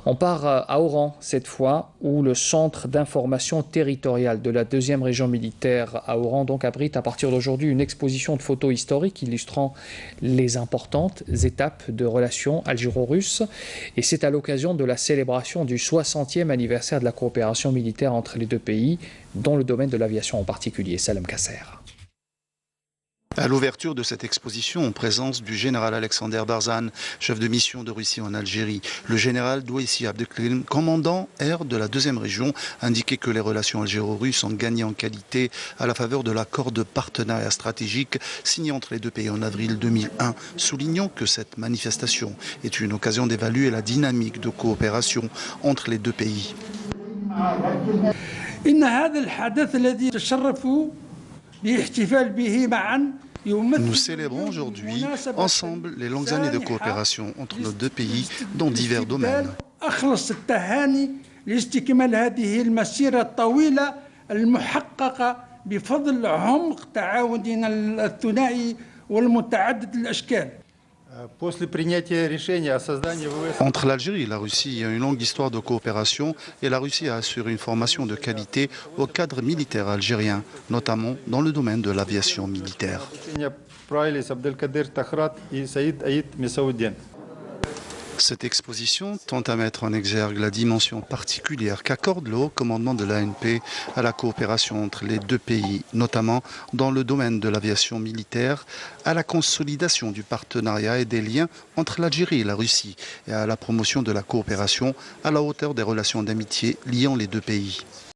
On part à Oran cette fois, où le centre d'information territoriale de la 2e région militaire à Oran donc abrite à partir d'aujourd'hui une exposition de photos historiques illustrant les importantes étapes de relations algéro-russes. Et c'est à l'occasion de la célébration du 60e anniversaire de la coopération militaire entre les deux pays, dans le domaine de l'aviation en particulier. Salam Kasser. À l'ouverture de cette exposition, en présence du général Alexander Barzan, chef de mission de Russie en Algérie, le général Douaissi Abdelkrim, commandant air de la 2e région, indiquait que les relations algéro-russes ont gagné en qualité à la faveur de l'accord de partenariat stratégique signé entre les deux pays en avril 2001, soulignant que cette manifestation est une occasion d'évaluer la dynamique de coopération entre les deux pays. Nous célébrons aujourd'hui ensemble les longues années de coopération entre nos deux pays dans divers domaines. Entre l'Algérie et la Russie, il y a une longue histoire de coopération et la Russie a assuré une formation de qualité au cadre militaire algérien, notamment dans le domaine de l'aviation militaire. Cette exposition tend à mettre en exergue la dimension particulière qu'accorde le haut commandement de l'ANP à la coopération entre les deux pays, notamment dans le domaine de l'aviation militaire, à la consolidation du partenariat et des liens entre l'Algérie et la Russie, et à la promotion de la coopération à la hauteur des relations d'amitié liant les deux pays.